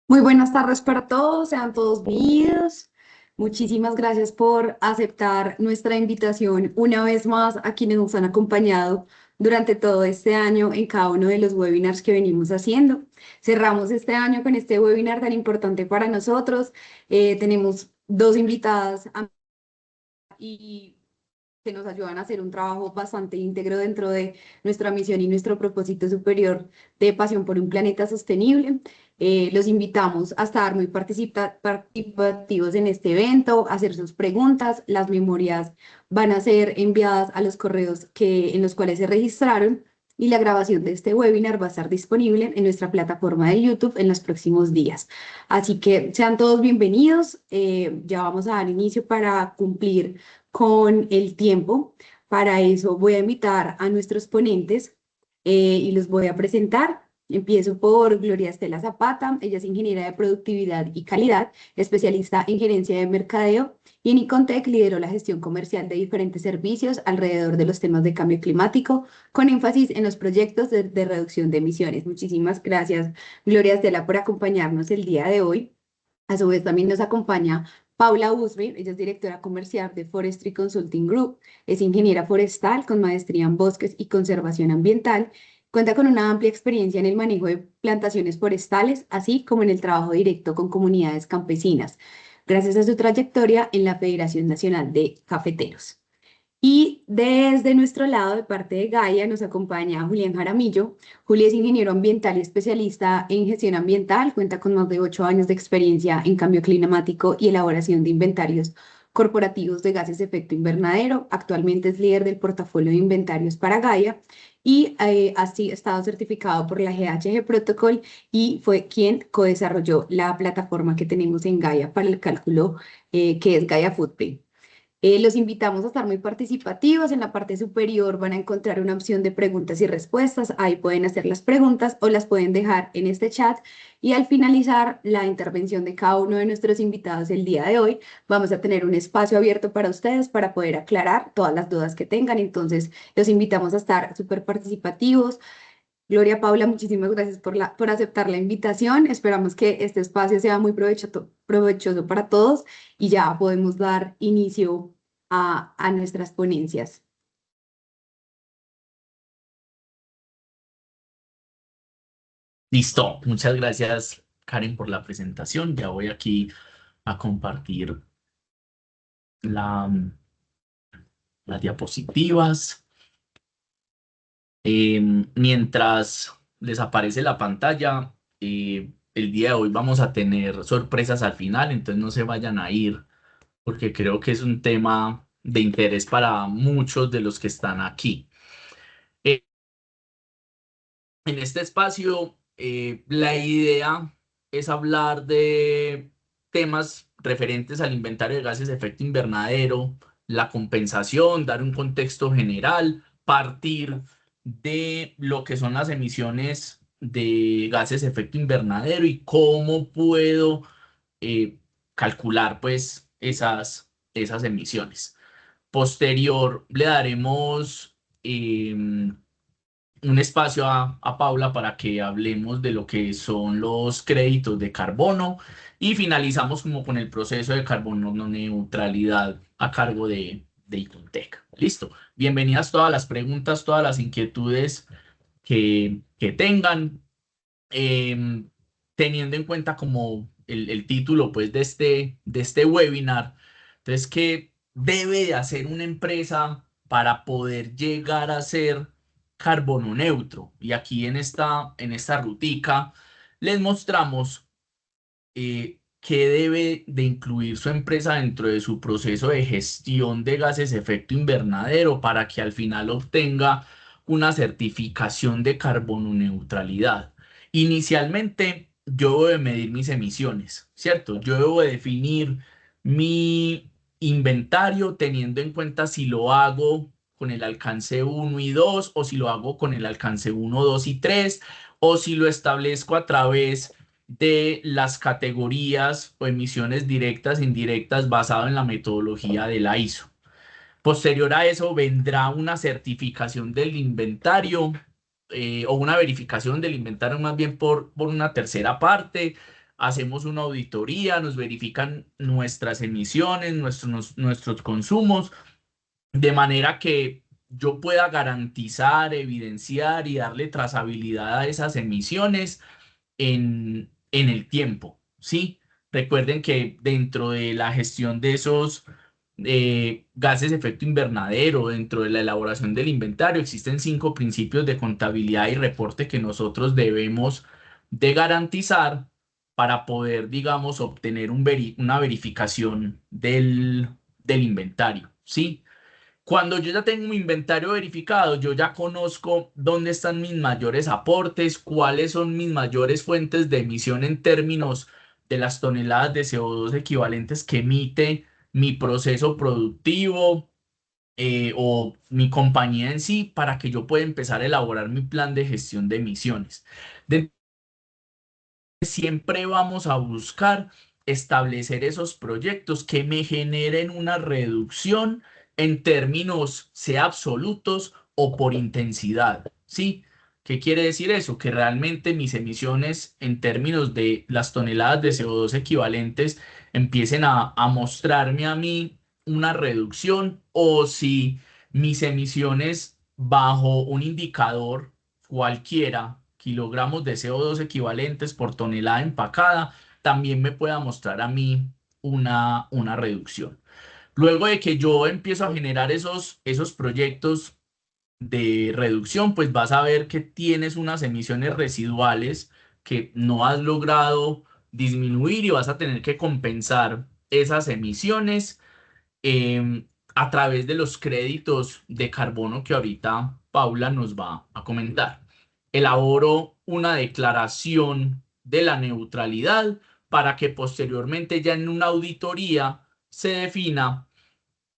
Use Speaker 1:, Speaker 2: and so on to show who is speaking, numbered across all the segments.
Speaker 1: Muy buenas tardes para todos, sean todos bienvenidos. Muchísimas gracias por aceptar nuestra invitación una vez más a quienes nos han acompañado durante todo este año en cada uno de los webinars que venimos haciendo. Cerramos este año con este webinar tan importante para nosotros. Tenemos dos invitadas y que nos ayudan a hacer un trabajo bastante íntegro dentro de nuestra misión y nuestro propósito superior de pasión por un planeta sostenible. Los invitamos a estar muy participativos en este evento, a hacer sus preguntas. Las memorias van a ser enviadas a los correos en los cuales se registraron y la grabación de este webinar va a estar disponible en nuestra plataforma de YouTube en los próximos días. Así que sean todos bienvenidos. Ya vamos a dar inicio para cumplir con el tiempo. Para eso voy a invitar a nuestros ponentes y los voy a presentar. Empiezo por Gloria Estela Zapata. Ella es ingeniera de productividad y calidad, especialista en gerencia de mercadeo y en Icontec lideró la gestión comercial de diferentes servicios alrededor de los temas de cambio climático, con énfasis en los proyectos de reducción de emisiones. Muchísimas gracias, Gloria Estela, por acompañarnos el día de hoy. A su vez, también nos acompaña Paula Usri, ella es directora comercial de Forestry Consulting Group, es ingeniera forestal con maestría en bosques y conservación ambiental, cuenta con una amplia experiencia en el manejo de plantaciones forestales, así como en el trabajo directo con comunidades campesinas, gracias a su trayectoria en la Federación Nacional de Cafeteros. Y desde nuestro lado, de parte de Gaia, nos acompaña Julián Jaramillo. Juli es ingeniero ambiental y especialista en gestión ambiental, cuenta con más de 8 años de experiencia en cambio climático y elaboración de inventarios corporativos de gases de efecto invernadero. Actualmente es líder del portafolio de inventarios para Gaia y ha estado certificado por la GHG Protocol y fue quien co-desarrolló la plataforma que tenemos en Gaia para el cálculo que es Gaia Footprint. Los invitamos a estar muy participativos. En la parte superior van a encontrar una opción de preguntas y respuestas. Ahí pueden hacer las preguntas o las pueden dejar en este chat. Y al finalizar la intervención de cada uno de nuestros invitados el día de hoy, vamos a tener un espacio abierto para ustedes para poder aclarar todas las dudas que tengan. Entonces, los invitamos a estar súper participativos. Gloria Paula, muchísimas gracias por aceptar la invitación. Esperamos que este espacio sea muy provechoso para todos y ya podemos dar inicio a nuestras ponencias.
Speaker 2: Listo, muchas gracias Karen por la presentación. Ya voy aquí a compartir la, las diapositivas. Mientras les aparece la pantalla, el día de hoy vamos a tener sorpresas al final, entonces no se vayan a ir porque creo que es un tema de interés para muchos de los que están aquí. Eh, En este espacio, la idea es hablar de temas referentes al inventario de gases de efecto invernadero, la compensación, dar un contexto general, partir de lo que son las emisiones de gases de efecto invernadero y cómo puedo calcular pues esas emisiones. Posterior, le daremos un espacio a Paula para que hablemos de lo que son los créditos de carbono y finalizamos como con el proceso de carbono neutralidad a cargo de Icontec. Listo. Bienvenidas todas las preguntas, todas las inquietudes que tengan. Em, Teniendo en cuenta como el título pues de este webinar. Entonces, ¿qué debe de hacer una empresa para poder llegar a ser carbono neutro? Y aquí en esta rutica les mostramos qué debe de incluir su empresa dentro de su proceso de gestión de gases de efecto invernadero para que al final obtenga una certificación de carbono neutralidad. Inicialmente, yo debo de medir mis emisiones, ¿cierto? Yo debo de definir mi inventario teniendo en cuenta si lo hago con el alcance 1 y 2 o si lo hago con el alcance 1, 2 y 3 o si lo establezco a través de las categorías o emisiones directas e indirectas basado en la metodología de la ISO. Posterior a eso vendrá una certificación del inventario o una verificación del inventario más bien por una tercera parte. Hacemos una auditoría, nos verifican nuestras emisiones, nuestros consumos, de manera que yo pueda garantizar, evidenciar y darle trazabilidad a esas emisiones en el tiempo, ¿sí? Recuerden que dentro de la gestión de esos gases de efecto invernadero, dentro de la elaboración del inventario, existen 5 principios de contabilidad y reporte que nosotros debemos de garantizar para poder, digamos, obtener una verificación del inventario, ¿sí? Cuando yo ya tengo mi inventario verificado, yo ya conozco dónde están mis mayores aportes, cuáles son mis mayores fuentes de emisión en términos de las toneladas de CO2 equivalentes que emite mi proceso productivo o mi compañía en sí, para que yo pueda empezar a elaborar mi plan de gestión de emisiones. Siempre vamos a buscar establecer esos proyectos que me generen una reducción en términos, sea absolutos o por intensidad, ¿sí? ¿Qué quiere decir eso? Que realmente mis emisiones en términos de las toneladas de CO2 equivalentes empiecen a mostrarme a mí una reducción o si mis emisiones bajo un indicador cualquiera, kilogramos de CO2 equivalentes por tonelada empacada, también me pueda mostrar a mí una reducción. Luego de que yo empiezo a generar esos proyectos de reducción, pues vas a ver que tienes unas emisiones residuales que no has logrado disminuir y vas a tener que compensar esas emisiones a través de los créditos de carbono que ahorita Paula nos va a comentar. Elaboro una declaración de la neutralidad para que posteriormente ya en una auditoría se defina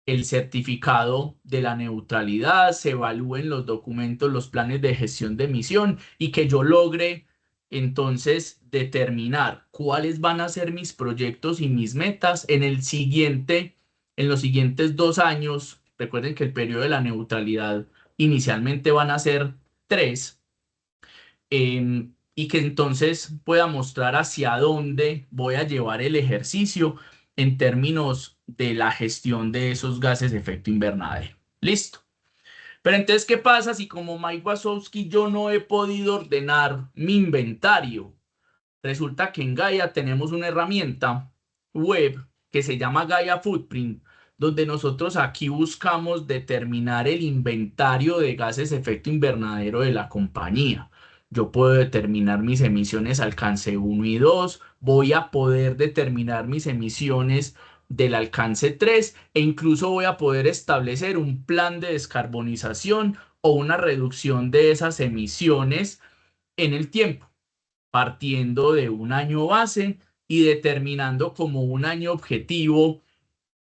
Speaker 2: el certificado de la neutralidad, se evalúen los documentos, los planes de gestión de emisión y que yo logre entonces determinar cuáles van a ser mis proyectos y mis metas en los siguientes 2 años. Recuerden que el periodo de la neutralidad inicialmente van a ser 3, y que entonces pueda mostrar hacia dónde voy a llevar el ejercicio en términos de la gestión de esos gases de efecto invernadero. Listo. Pero entonces, ¿qué pasa si como Mike Wazowski yo no he podido ordenar mi inventario? Resulta que en Gaia tenemos una herramienta web que se llama Gaia Footprint, donde nosotros aquí buscamos determinar el inventario de gases de efecto invernadero de la compañía. Yo puedo determinar mis emisiones alcance 1 y 2, voy a poder determinar mis emisiones del alcance 3 e incluso voy a poder establecer un plan de descarbonización o una reducción de esas emisiones en el tiempo, partiendo de un año base y determinando como un año objetivo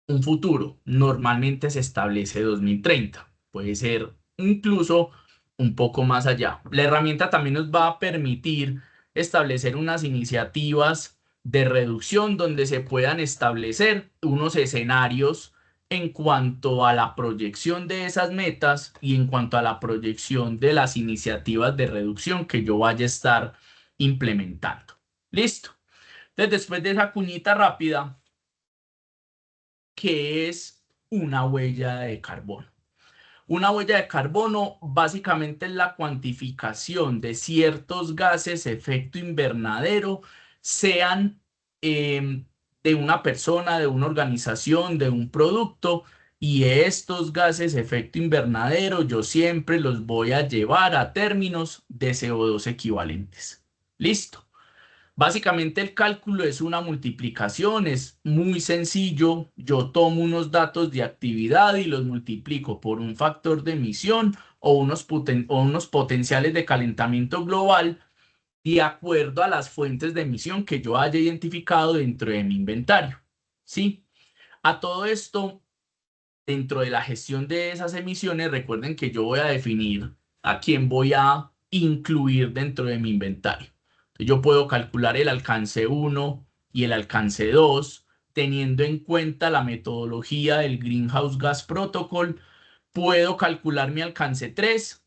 Speaker 2: un futuro. Normalmente se establece 2030, puede ser incluso un poco más allá. La herramienta también nos va a permitir establecer unas iniciativas de reducción donde se puedan establecer unos escenarios en cuanto a la proyección de esas metas y en cuanto a la proyección de las iniciativas de reducción que yo vaya a estar implementando. Listo. Entonces, después de esa cuñita rápida, ¿qué es una huella de carbono? Una huella de carbono básicamente es la cuantificación de ciertos gases efecto invernadero, sean de una persona, de una organización, de un producto, y estos gases efecto invernadero yo siempre los voy a llevar a términos de CO2 equivalentes. Listo. Básicamente el cálculo es una multiplicación, es muy sencillo. Yo tomo unos datos de actividad y los multiplico por un factor de emisión o unos potenciales de calentamiento global de acuerdo a las fuentes de emisión que yo haya identificado dentro de mi inventario. ¿Sí? A todo esto, dentro de la gestión de esas emisiones, recuerden que yo voy a definir a quién voy a incluir dentro de mi inventario. Entonces, yo puedo calcular el alcance 1 y el alcance 2, teniendo en cuenta la metodología del Greenhouse Gas Protocol. Puedo calcular mi alcance 3,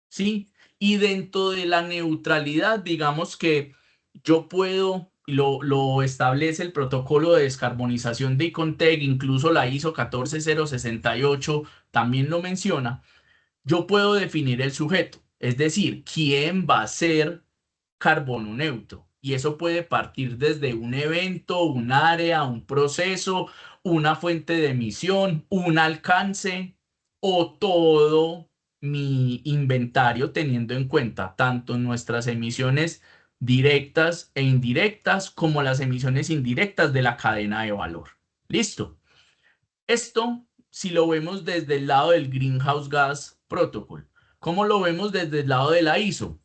Speaker 2: ¿sí? Y dentro de la neutralidad, digamos que yo puedo, lo establece el protocolo de descarbonización de Icontec, incluso la ISO 14068 también lo menciona. Yo puedo definir el sujeto, es decir, quién va a ser carbono neutro. Y eso puede partir desde un evento, un área, un proceso, una fuente de emisión, un alcance o todo mi inventario teniendo en cuenta tanto nuestras emisiones directas e indirectas como las emisiones indirectas de la cadena de valor. Listo. Esto, si lo vemos desde el lado del Greenhouse Gas Protocol, ¿cómo lo vemos desde el lado de la ISO?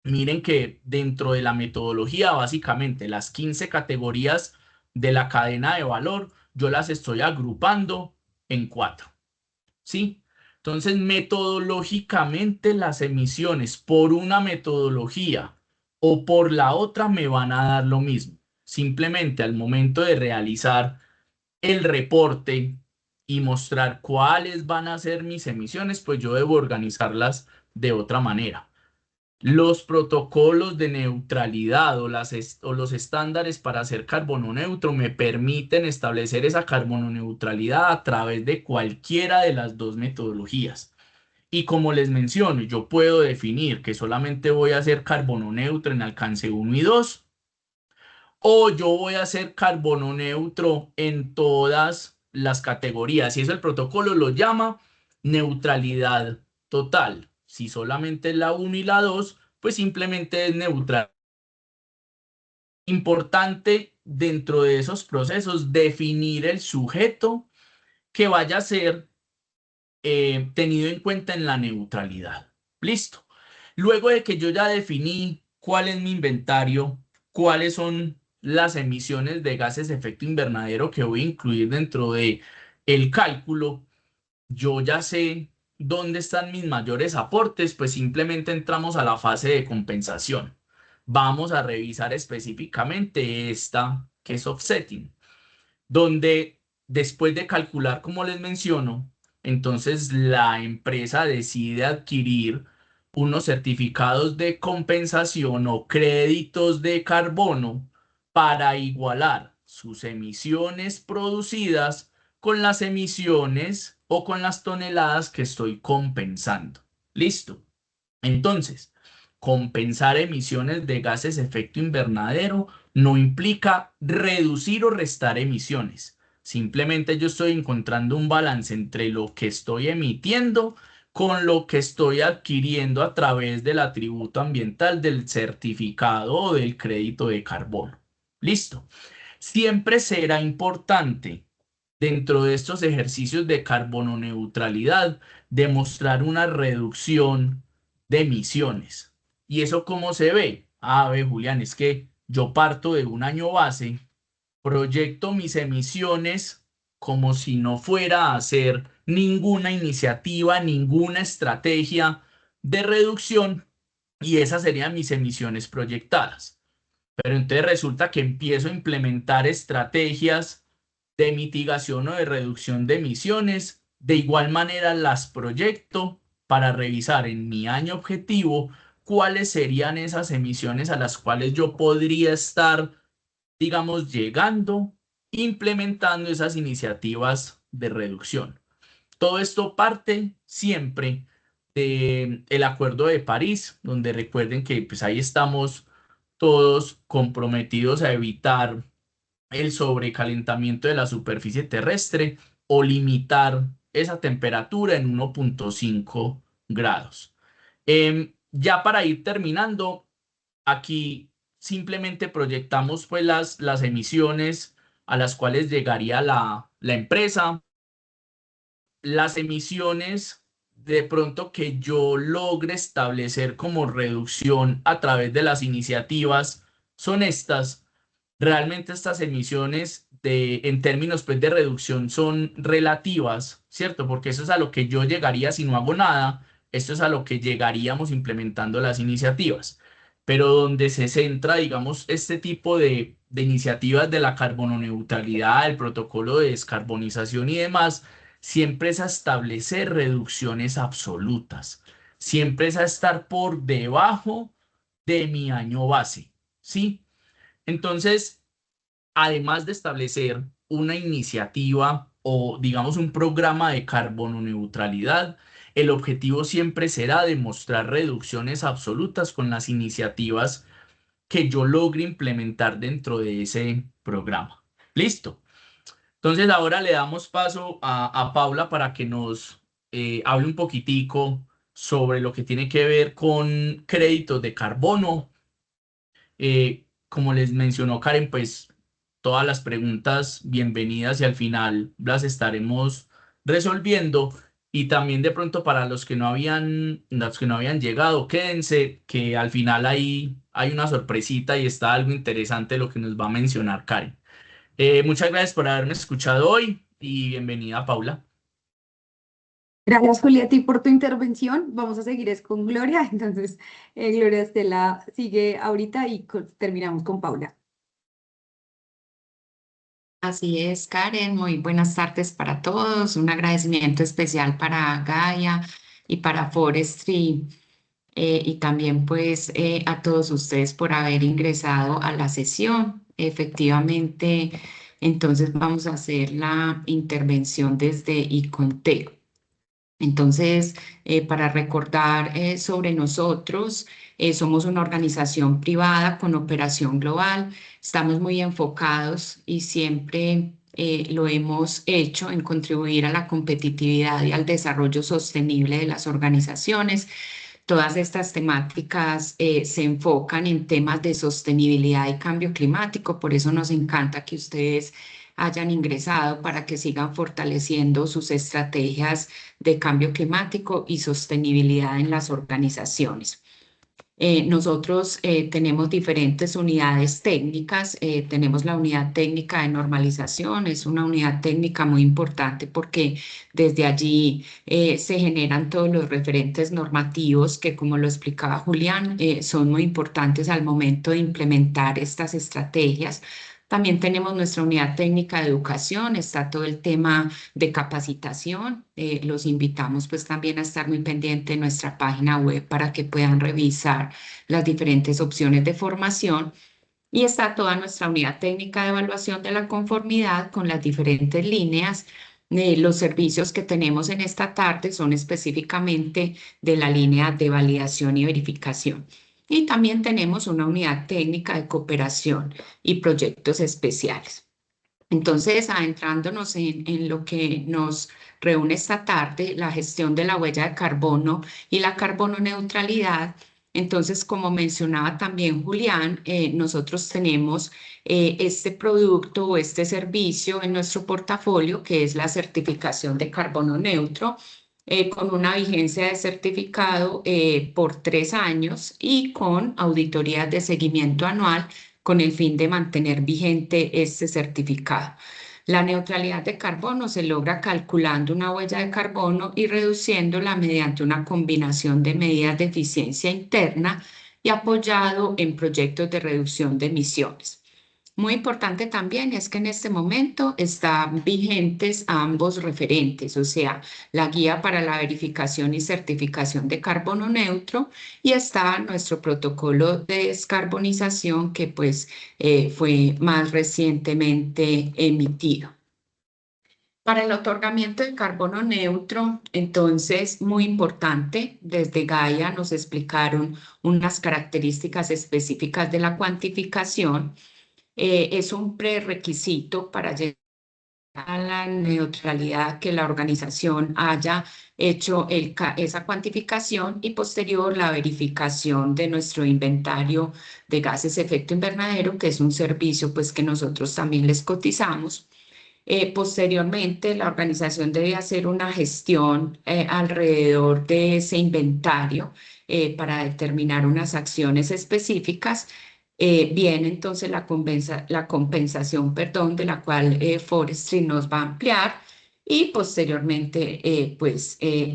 Speaker 2: Miren que dentro de la metodología, básicamente las 15 categorías de la cadena de valor, yo las estoy agrupando en 4, ¿sí? Entonces, metodológicamente las emisiones por una metodología o por la otra me van a dar lo mismo. Simplemente al momento de realizar el reporte y mostrar cuáles van a ser mis emisiones, pues yo debo organizarlas de otra manera. Los protocolos de neutralidad o los estándares para hacer carbono neutro me permiten establecer esa carbono neutralidad a través de cualquiera de las dos metodologías. Y como les menciono, yo puedo definir que solamente voy a hacer carbono neutro en alcance 1 y 2, o yo voy a hacer carbono neutro en todas las categorías y eso el protocolo lo llama neutralidad total. Si solamente es la 1 y la 2, pues simplemente es neutral. Importante dentro de esos procesos definir el sujeto que vaya a ser tenido en cuenta en la neutralidad. Listo. Luego de que yo ya definí cuál es mi inventario, cuáles son las emisiones de gases de efecto invernadero que voy a incluir dentro de el cálculo, yo ya sé dónde están mis mayores aportes, pues simplemente entramos a la fase de compensación. Vamos a revisar específicamente esta que es offsetting, donde después de calcular, como les menciono, entonces la empresa decide adquirir unos certificados de compensación o créditos de carbono para igualar sus emisiones producidas con las emisiones o con las toneladas que estoy compensando. Listo. Entonces, compensar emisiones de gases de efecto invernadero no implica reducir o restar emisiones. Simplemente yo estoy encontrando un balance entre lo que estoy emitiendo con lo que estoy adquiriendo a través del atributo ambiental del certificado o del crédito de carbono. Listo. Siempre será importante dentro de estos ejercicios de carbono neutralidad demostrar una reducción de emisiones. ¿Y eso cómo se ve? A ver, Julián, es que yo parto de un año base, proyecto mis emisiones como si no fuera a hacer ninguna iniciativa, ninguna estrategia de reducción y esas serían mis emisiones proyectadas. Pero entonces resulta que empiezo a implementar estrategias de mitigación o de reducción de emisiones. De igual manera las proyecto para revisar en mi año objetivo cuáles serían esas emisiones a las cuales yo podría estar, digamos, llegando, implementando esas iniciativas de reducción. Todo esto parte siempre del Acuerdo de París, donde recuerden que pues ahí estamos todos comprometidos a evitar el sobrecalentamiento de la superficie terrestre o limitar esa temperatura en 1,5 grados. Ya para ir terminando, aquí simplemente proyectamos pues las emisiones a las cuales llegaría la empresa, las emisiones de pronto que yo logre establecer como reducción a través de las iniciativas son estas. Realmente estas emisiones en términos pues, de reducción son relativas, ¿cierto? Porque eso es a lo que yo llegaría si no hago nada, esto es a lo que llegaríamos implementando las iniciativas. Pero donde se centra, digamos, este tipo de iniciativas de la carbononeutralidad, el protocolo de descarbonización y demás, siempre es a establecer reducciones absolutas, siempre es a estar por debajo de mi año base, ¿sí? Entonces, además de establecer una iniciativa o, digamos, un programa de carbono neutralidad, el objetivo siempre será demostrar reducciones absolutas con las iniciativas que yo logre implementar dentro de ese programa. Listo. Entonces, ahora le damos paso a Paula para que nos hable un poquitico sobre lo que tiene que ver con créditos de carbono. Como les mencionó Karen, pues todas las preguntas bienvenidas y al final las estaremos resolviendo. Y también de pronto para los que no habían llegado, quédense que al final hay una sorpresita y está algo interesante lo que nos va a mencionar Karen. Muchas gracias por haberme escuchado hoy y bienvenida, Paula.
Speaker 1: Gracias, Julieta, por tu intervención. Vamos a seguir es con Gloria. Entonces, Gloria Estela sigue ahorita y terminamos con Paula.
Speaker 3: Así es, Karen. Muy buenas tardes para todos. Un agradecimiento especial para Gaia y para Forestry y también pues a todos ustedes por haber ingresado a la sesión. Efectivamente, entonces vamos a hacer la intervención desde Icontec. Entonces, para recordar sobre nosotros, somos una organización privada con operación global. Estamos muy enfocados y siempre lo hemos hecho en contribuir a la competitividad y al desarrollo sostenible de las organizaciones. Todas estas temáticas se enfocan en temas de sostenibilidad y cambio climático, por eso nos encanta que ustedes hayan ingresado para que sigan fortaleciendo sus estrategias de cambio climático y sostenibilidad en las organizaciones. Nosotros tenemos diferentes unidades técnicas. Tenemos la unidad técnica de normalización, es una unidad técnica muy importante porque desde allí se generan todos los referentes normativos que, como lo explicaba Julián, son muy importantes al momento de implementar estas estrategias. También tenemos nuestra unidad técnica de educación, está todo el tema de capacitación. Los invitamos pues también a estar muy pendiente de nuestra página web para que puedan revisar las diferentes opciones de formación. Y está toda nuestra unidad técnica de evaluación de la conformidad con las diferentes líneas. Los servicios que tenemos en esta tarde son específicamente de la línea de validación y verificación. Y también tenemos una unidad técnica de cooperación y proyectos especiales. Entonces, adentrándonos en lo que nos reúne esta tarde, la gestión de la huella de carbono y la carbono neutralidad. Entonces, como mencionaba también Julián, nosotros tenemos este producto o este servicio en nuestro portafolio, que es la certificación de carbono neutro, con una vigencia de certificado por 3 años y con auditorías de seguimiento anual con el fin de mantener vigente este certificado. La neutralidad de carbono se logra calculando una huella de carbono y reduciéndola mediante una combinación de medidas de eficiencia interna y apoyado en proyectos de reducción de emisiones. Muy importante también es que en este momento están vigentes ambos referentes, o sea, la guía para la verificación y certificación de carbono neutro y está nuestro protocolo de descarbonización que pues fue más recientemente emitido. Para el otorgamiento de carbono neutro, entonces, muy importante, desde Gaia nos explicaron unas características específicas de la cuantificación. Es un prerequisito para llegar a la neutralidad que la organización haya hecho esa cuantificación y posterior la verificación de nuestro inventario de gases de efecto invernadero, que es un servicio pues que nosotros también les cotizamos. Posteriormente, la organización debe hacer una gestión alrededor de ese inventario para determinar unas acciones específicas. Viene entonces la compensación, perdón, de la cual Forestry nos va a ampliar y posteriormente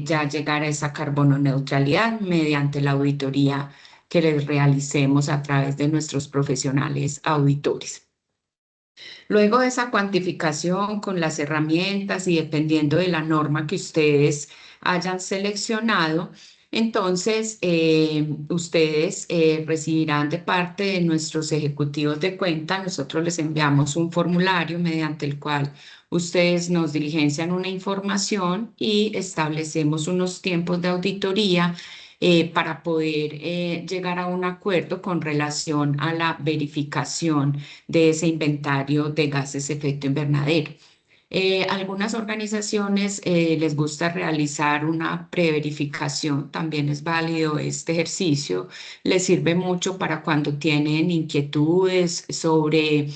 Speaker 3: ya llegar a esa carbono neutralidad mediante la auditoría que les realicemos a través de nuestros profesionales auditores. Luego de esa cuantificación con las herramientas y dependiendo de la norma que ustedes hayan seleccionado, entonces ustedes recibirán de parte de nuestros ejecutivos de cuenta, nosotros les enviamos un formulario mediante el cual ustedes nos diligencian una información y establecemos unos tiempos de auditoría para poder llegar a un acuerdo con relación a la verificación de ese inventario de gases de efecto invernadero. Algunas organizaciones les gusta realizar una preverificación, también es válido este ejercicio, les sirve mucho para cuando tienen inquietudes sobre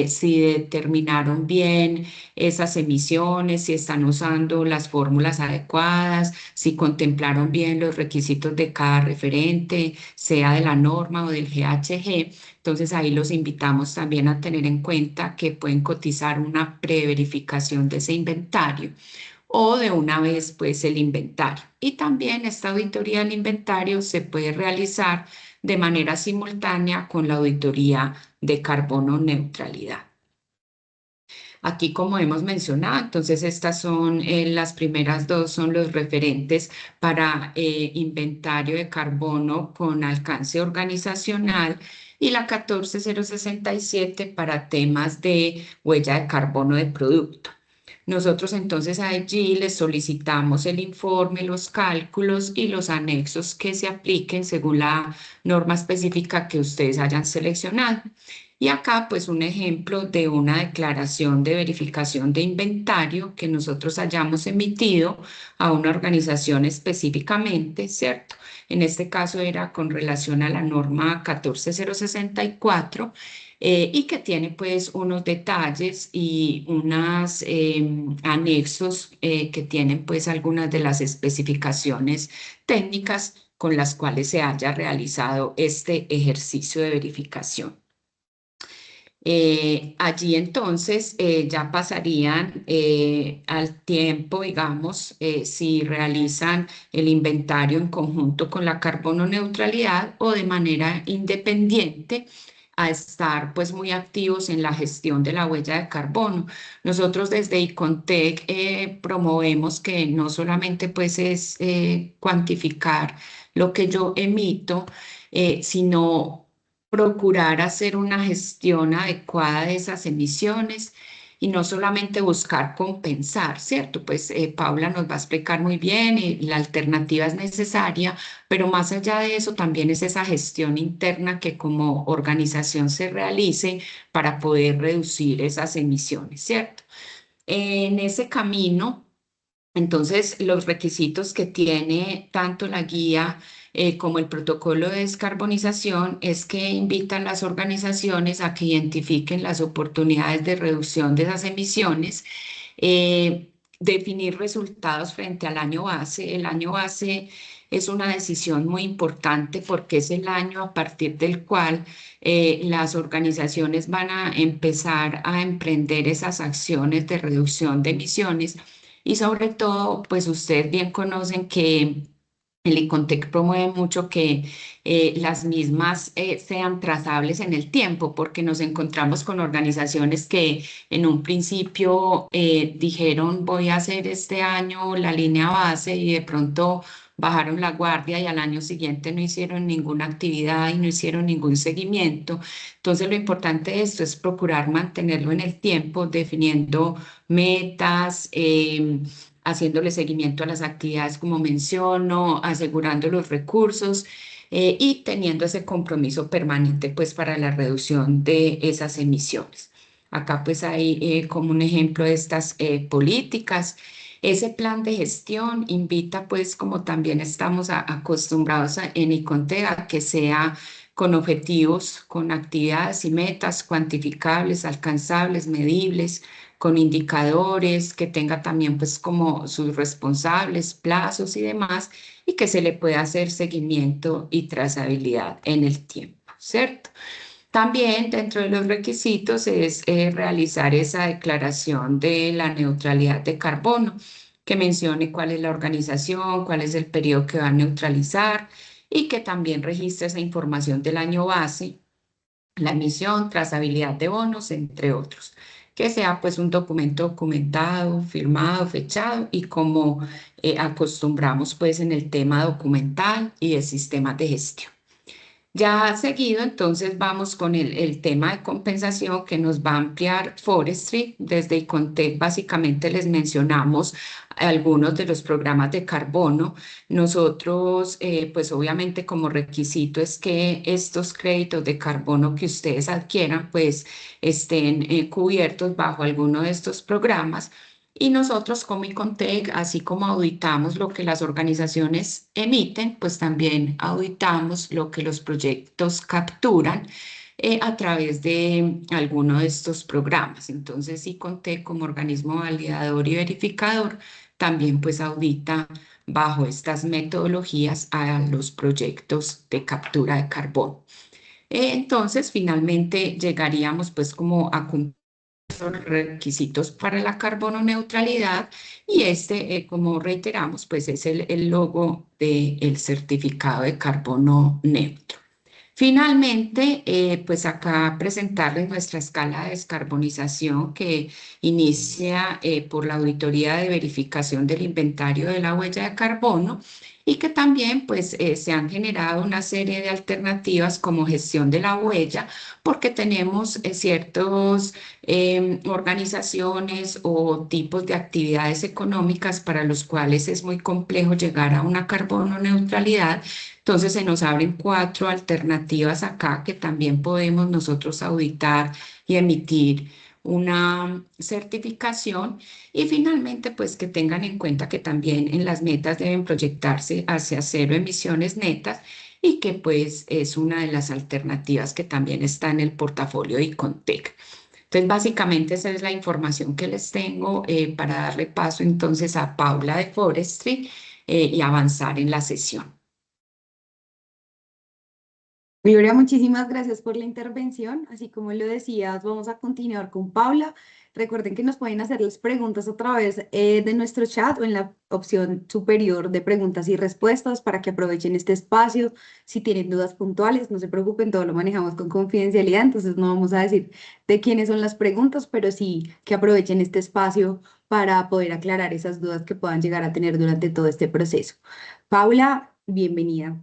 Speaker 3: si determinaron bien esas emisiones, si están usando las fórmulas adecuadas, si contemplaron bien los requisitos de cada referente, sea de la norma o del GHG. Entonces ahí los invitamos también a tener en cuenta que pueden cotizar una preverificación de ese inventario o de una vez pues el inventario. Y también esta auditoría del inventario se puede realizar de manera simultánea con la auditoría de carbono neutralidad. Aquí, como hemos mencionado, entonces estas son las primeras dos, son los referentes para inventario de carbono con alcance organizacional y la 14067 para temas de huella de carbono de producto. Nosotros entonces allí les solicitamos el informe, los cálculos y los anexos que se apliquen según la norma específica que ustedes hayan seleccionado. Y acá pues un ejemplo de una declaración de verificación de inventario que nosotros hayamos emitido a una organización específicamente, ¿cierto? En este caso era con relación a la norma 14064 y que tiene pues unos detalles y unos anexos que tienen pues algunas de las especificaciones técnicas con las cuales se haya realizado este ejercicio de verificación. Allí entonces ya pasarían al tiempo, digamos, si realizan el inventario en conjunto con la carbono neutralidad o de manera independiente a estar pues muy activos en la gestión de la huella de carbono. Nosotros desde Icontec promovemos que no solamente pues es cuantificar lo que yo emito, sino procurar hacer una gestión adecuada de esas emisiones y no solamente buscar compensar, ¿cierto? Pues Paula nos va a explicar muy bien y la alternativa es necesaria, pero más allá de eso también es esa gestión interna que como organización se realice para poder reducir esas emisiones, ¿cierto? En ese camino entonces, los requisitos que tiene tanto la guía como el protocolo de descarbonización es que invitan a las organizaciones a que identifiquen las oportunidades de reducción de esas emisiones, definir resultados frente al año base. El año base es una decisión muy importante porque es el año a partir del cual las organizaciones van a empezar a emprender esas acciones de reducción de emisiones y sobre todo, pues ustedes bien conocen que el Icontec promueve mucho que las mismas sean trazables en el tiempo, porque nos encontramos con organizaciones que en un principio dijeron voy a hacer este año la línea base y de pronto bajaron la guardia y al año siguiente no hicieron ninguna actividad y no hicieron ningún seguimiento. Entonces lo importante de esto es procurar mantenerlo en el tiempo, definiendo metas, haciéndole seguimiento a las actividades como menciono, asegurando los recursos y teniendo ese compromiso permanente pues para la reducción de esas emisiones. Acá pues hay como un ejemplo de estas políticas. Ese plan de gestión invita pues como también estamos acostumbrados en Icontea a que sea con objetivos, con actividades y metas cuantificables, alcanzables, medibles, con indicadores, que tenga también pues como sus responsables, plazos y demás, y que se le pueda hacer seguimiento y trazabilidad en el tiempo, ¿cierto? También dentro de los requisitos es realizar esa declaración de la neutralidad de carbono, que mencione cuál es la organización, cuál es el periodo que va a neutralizar y que también registre esa información del año base, la emisión, trazabilidad de bonos, entre otros. Que sea pues un documento documentado, firmado, fechado y como acostumbramos pues en el tema documental y de sistemas de gestión. Ya seguido, entonces vamos con el tema de compensación que nos va a ampliar Forestry. Desde Icontec básicamente les mencionamos algunos de los programas de carbono. Nosotros, pues obviamente como requisito es que estos créditos de carbono que ustedes adquieran, pues estén cubiertos bajo alguno de estos programas. Y nosotros como Icontec, así como auditamos lo que las organizaciones emiten, pues también auditamos lo que los proyectos capturan a través de alguno de estos programas. Entonces, Icontec como organismo validador y verificador también pues audita bajo estas metodologías a los proyectos de captura de carbono. Entonces, finalmente llegaríamos pues como a cumplir los requisitos para la carbono neutralidad y este, como reiteramos, pues es el logo del certificado de carbono neutro. Finalmente, pues acá presentarles nuestra escala de descarbonización que inicia por la auditoría de verificación del inventario de la huella de carbono y que también pues se han generado una serie de alternativas como gestión de la huella, porque tenemos ciertas organizaciones o tipos de actividades económicas para los cuales es muy complejo llegar a una carbono neutralidad. Entonces se nos abren cuatro alternativas acá que también podemos nosotros auditar y emitir una certificación. Y finalmente, pues que tengan en cuenta que también en las metas deben proyectarse hacia cero emisiones netas y que pues es una de las alternativas que también está en el portafolio de Icontec. Entonces, básicamente esa es la información que les tengo para darle paso entonces a Paula de Forestry y avanzar en la sesión.
Speaker 1: Gloria, muchísimas gracias por la intervención. Así como lo decías, vamos a continuar con Paula. Recuerden que nos pueden hacer las preguntas a través de nuestro chat o en la opción superior de preguntas y respuestas para que aprovechen este espacio. Si tienen dudas puntuales, no se preocupen, todo lo manejamos con confidencialidad, entonces no vamos a decir de quiénes son las preguntas, pero sí que aprovechen este espacio para poder aclarar esas dudas que puedan llegar a tener durante todo este proceso. Paula, bienvenida.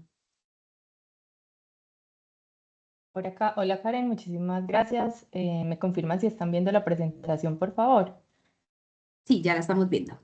Speaker 4: Hola Karen, muchísimas gracias. ¿Me confirman si están viendo la presentación, por favor?
Speaker 1: Sí, ya la estamos viendo.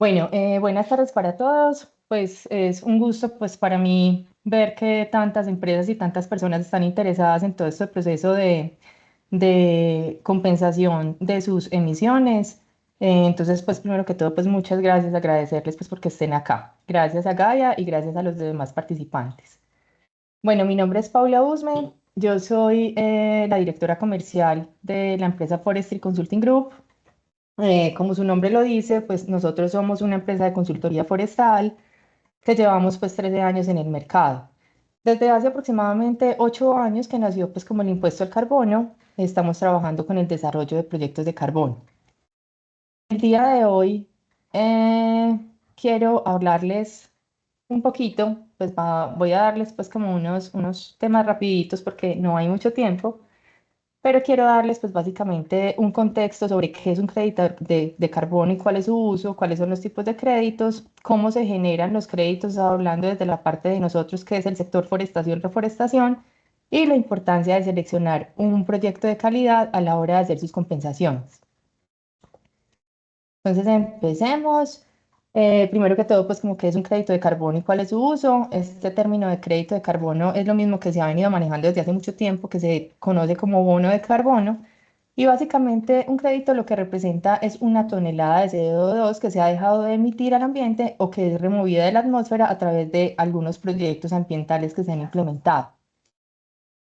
Speaker 4: Bueno, buenas tardes para todos. Pues es un gusto pues para mí ver que tantas empresas y tantas personas están interesadas en todo este proceso de compensación de sus emisiones. Entonces, pues primero que todo, pues muchas gracias, agradecerles pues porque estén acá. Gracias a Gaia y gracias a los demás participantes. Bueno, mi nombre es Paula Usme, yo soy la directora comercial de la empresa Forestry Consulting Group. Como su nombre lo dice, pues nosotros somos una empresa de consultoría forestal que llevamos pues 13 años en el mercado. Desde hace aproximadamente 8 años que nació pues como el impuesto al carbono, estamos trabajando con el desarrollo de proyectos de carbono. El día de hoy quiero hablarles un poquito, pues voy a darles pues como unos temas rapiditos porque no hay mucho tiempo, pero quiero darles pues básicamente un contexto sobre qué es un crédito de carbono y cuál es su uso, cuáles son los tipos de créditos, cómo se generan los créditos, hablando desde la parte de nosotros que es el sector forestación-reforestación y la importancia de seleccionar un proyecto de calidad a la hora de hacer sus compensaciones. Entonces empecemos. Primero que todo, pues como que es un crédito de carbono y cuál es su uso. Este término de crédito de carbono es lo mismo que se ha venido manejando desde hace mucho tiempo, que se conoce como bono de carbono. Y básicamente un crédito lo que representa es una tonelada de CO2 que se ha dejado de emitir al ambiente o que es removida de la atmósfera a través de algunos proyectos ambientales que se han implementado.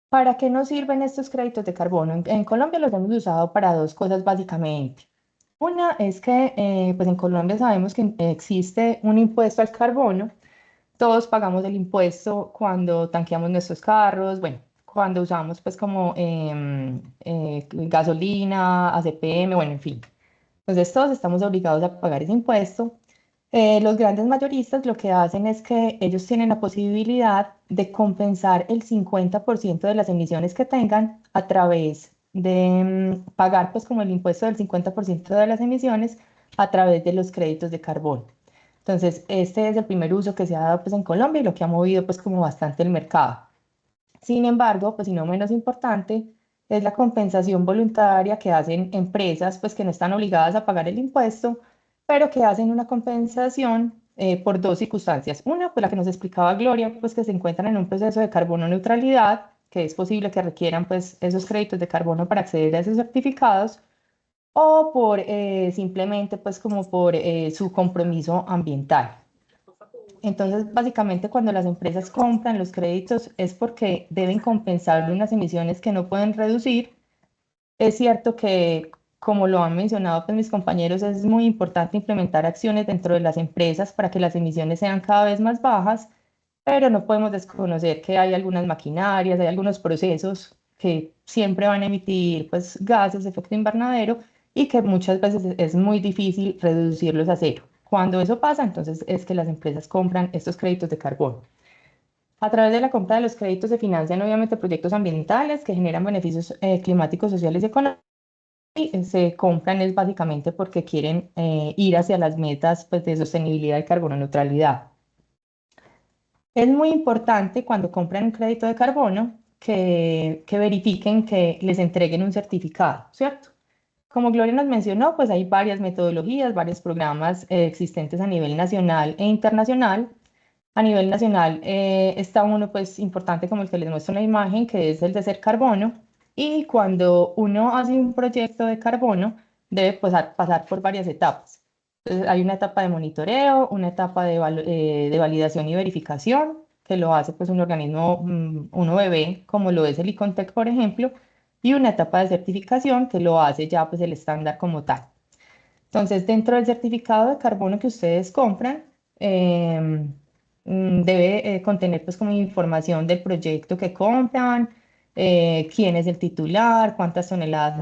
Speaker 4: ¿Para qué nos sirven estos créditos de carbono? En Colombia los hemos usado para dos cosas básicamente. Una es que pues en Colombia sabemos que existe un impuesto al carbono. Todos pagamos el impuesto cuando tanqueamos nuestros carros, bueno, cuando usamos pues como gasolina, ACPM, bueno, en fin. Entonces todos estamos obligados a pagar ese impuesto. Los grandes mayoristas lo que hacen es que ellos tienen la posibilidad de compensar el 50% de las emisiones que tengan a través de pagar pues como el impuesto del 50% de las emisiones a través de los créditos de carbono. Entonces, este es el primer uso que se ha dado pues en Colombia y lo que ha movido pues como bastante el mercado. Sin embargo, pues y no menos importante, es la compensación voluntaria que hacen empresas pues que no están obligadas a pagar el impuesto, pero que hacen una compensación por dos circunstancias. Una, pues la que nos explicaba Gloria, pues que se encuentran en un proceso de carbono neutralidad, que es posible que requieran pues esos créditos de carbono para acceder a esos certificados, o por simplemente pues como por su compromiso ambiental. Entonces, básicamente, cuando las empresas compran los créditos es porque deben compensar unas emisiones que no pueden reducir. Es cierto que, como lo han mencionado pues, mis compañeros, es muy importante implementar acciones dentro de las empresas para que las emisiones sean cada vez más bajas, pero no podemos desconocer que hay algunas maquinarias, hay algunos procesos que siempre van a emitir pues, gases de efecto invernadero y que muchas veces es muy difícil reducirlos a cero. Cuando eso pasa, entonces es que las empresas compran estos créditos de carbono. A través de la compra de los créditos se financian obviamente proyectos ambientales que generan beneficios climáticos, sociales y económicos. y se compran es básicamente porque quieren ir hacia las metas pues, de sostenibilidad y carbono neutralidad. Es muy importante cuando compran un crédito de carbono que verifiquen que les entreguen un certificado, ¿cierto? Como Gloria nos mencionó, pues hay varias metodologías, varios programas existentes a nivel nacional e internacional. A nivel nacional está uno pues importante como el que les muestro en la imagen, que es el de Ser Carbono. Y cuando uno hace un proyecto de carbono, debe pasar por varias etapas. Entonces, hay una etapa de monitoreo, una etapa de validación y verificación, que lo hace pues un organismo, un OEB, como lo es el ICONTEC, por ejemplo, y una etapa de certificación, que lo hace ya pues el estándar como tal. Entonces, dentro del certificado de carbono que ustedes compran, debe contener pues como información del proyecto que compran, quién es el titular, cuántas toneladas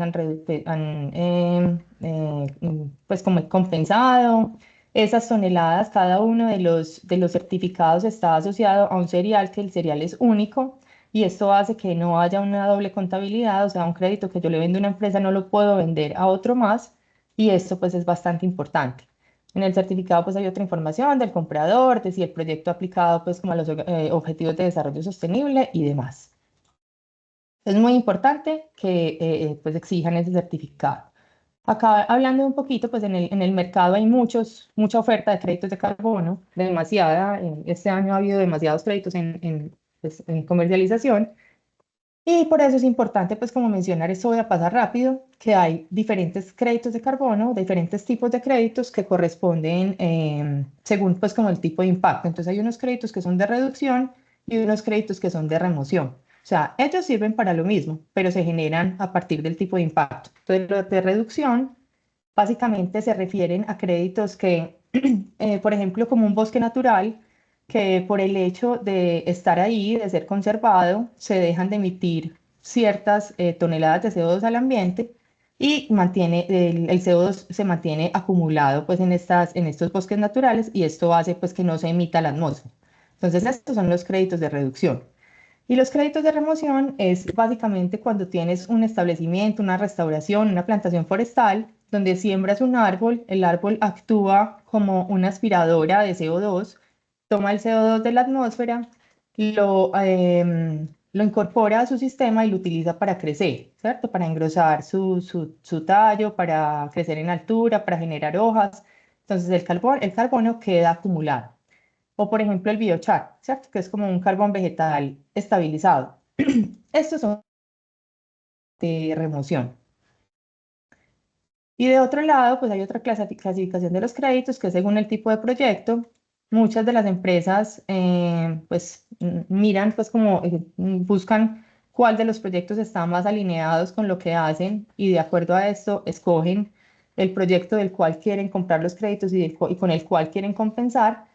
Speaker 4: pues como compensado. Esas toneladas, cada uno de los certificados está asociado a un serial, que el serial es único. Y esto hace que no haya una doble contabilidad, o sea, un crédito que yo le vendo a una empresa no lo puedo vender a otro más, y esto pues es bastante importante. En el certificado pues hay otra información del comprador, de si el proyecto ha aplicado pues como a los objetivos de desarrollo sostenible y demás. Es muy importante que pues exijan ese certificado. Acá hablando un poquito, pues en el mercado hay mucha oferta de créditos de carbono, demasiada. Este año ha habido demasiados créditos pues, en comercialización. Y por eso es importante, pues como mencionar, esto voy a pasar rápido, que hay diferentes créditos de carbono, diferentes tipos de créditos que corresponden según pues como el tipo de impacto. Entonces hay unos créditos que son de reducción y unos créditos que son de remoción. O sea, ellos sirven para lo mismo, pero se generan a partir del tipo de impacto. Entonces los de reducción básicamente se refieren a créditos que, por ejemplo, como un bosque natural, que por el hecho de estar ahí, de ser conservado, se dejan de emitir ciertas toneladas de CO2 al ambiente y el CO2 se mantiene acumulado pues, en estos bosques naturales, y esto hace pues, que no se emita a la atmósfera. Entonces, estos son los créditos de reducción. Y los créditos de remoción es básicamente cuando tienes un establecimiento, una restauración, una plantación forestal, donde siembras un árbol, el árbol actúa como una aspiradora de CO2, toma el CO2 de la atmósfera, lo incorpora a su sistema y lo utiliza para crecer, ¿cierto? Para engrosar su tallo, para crecer en altura, para generar hojas. Entonces el carbono queda acumulado. O por ejemplo el biochar, ¿cierto? Que es como un carbón vegetal estabilizado. Estos son de remoción. Y de otro lado, pues hay otra clasificación de los créditos que es según el tipo de proyecto. Muchas de las empresas pues miran, pues como buscan cuál de los proyectos está más alineados con lo que hacen, y de acuerdo a esto escogen el proyecto del cual quieren comprar los créditos y con el cual quieren compensar.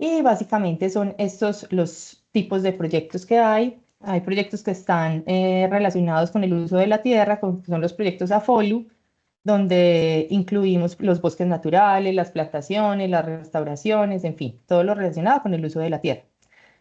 Speaker 4: Y básicamente son estos los tipos de proyectos que hay. Hay proyectos que están relacionados con el uso de la tierra, que son los proyectos AFOLU, donde incluimos los bosques naturales, las plantaciones, las restauraciones, en fin, todo lo relacionado con el uso de la tierra.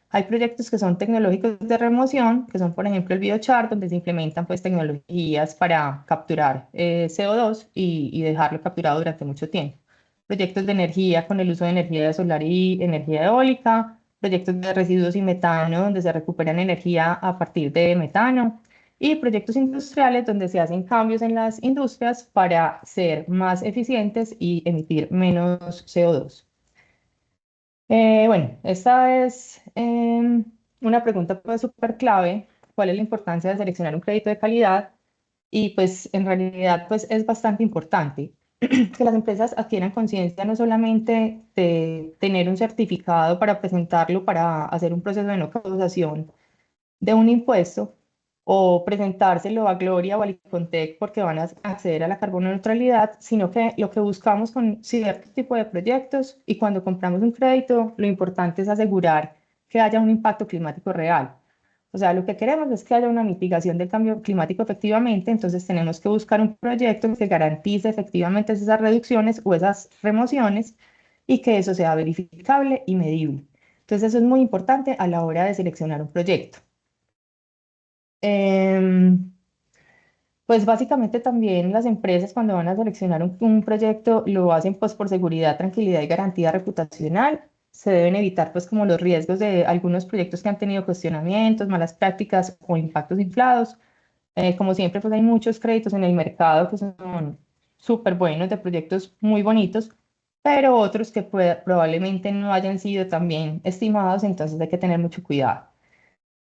Speaker 4: Hay proyectos que son tecnológicos de remoción, que son, por ejemplo, el biochar, donde se implementan pues, tecnologías para capturar CO2 y dejarlo capturado durante mucho tiempo. Proyectos de energía con el uso de energía solar y energía eólica, proyectos de residuos y metano, donde se recuperan energía a partir de metano, y proyectos industriales, donde se hacen cambios en las industrias para ser más eficientes y emitir menos CO2. Bueno, esta es una pregunta pues súper clave. ¿Cuál es la importancia de seleccionar un crédito de calidad? Y pues en realidad pues es bastante importante que las empresas adquieran conciencia no solamente de tener un certificado para presentarlo para hacer un proceso de no causación de un impuesto, o presentárselo a Gloria o al Icontec porque van a acceder a la carbono neutralidad, sino que lo que buscamos con cierto tipo de proyectos y cuando compramos un crédito, lo importante es asegurar que haya un impacto climático real. O sea, lo que queremos es que haya una mitigación del cambio climático efectivamente, entonces tenemos que buscar un proyecto que garantice efectivamente esas reducciones o esas remociones, y que eso sea verificable y medible. Entonces eso es muy importante a la hora de seleccionar un proyecto. Em, Pues básicamente también las empresas cuando van a seleccionar un proyecto lo hacen pues por seguridad, tranquilidad y garantía reputacional. Se deben evitar pues como los riesgos de algunos proyectos que han tenido cuestionamientos, malas prácticas o impactos inflados. Como siempre pues hay muchos créditos en el mercado que son súper buenos, de proyectos muy bonitos, pero otros que probablemente no hayan sido tan bien estimados, entonces hay que tener mucho cuidado.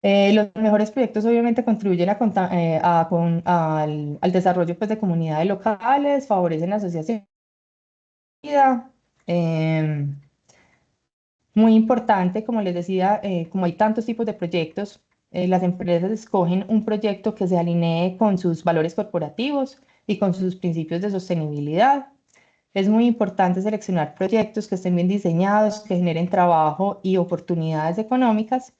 Speaker 4: Los mejores proyectos obviamente contribuyen al desarrollo pues, de comunidades locales, favorecen la asociación. em, Muy importante, como les decía, como hay tantos tipos de proyectos, las empresas escogen un proyecto que se alinee con sus valores corporativos y con sus principios de sostenibilidad. Es muy importante seleccionar proyectos que estén bien diseñados, que generen trabajo y oportunidades económicas.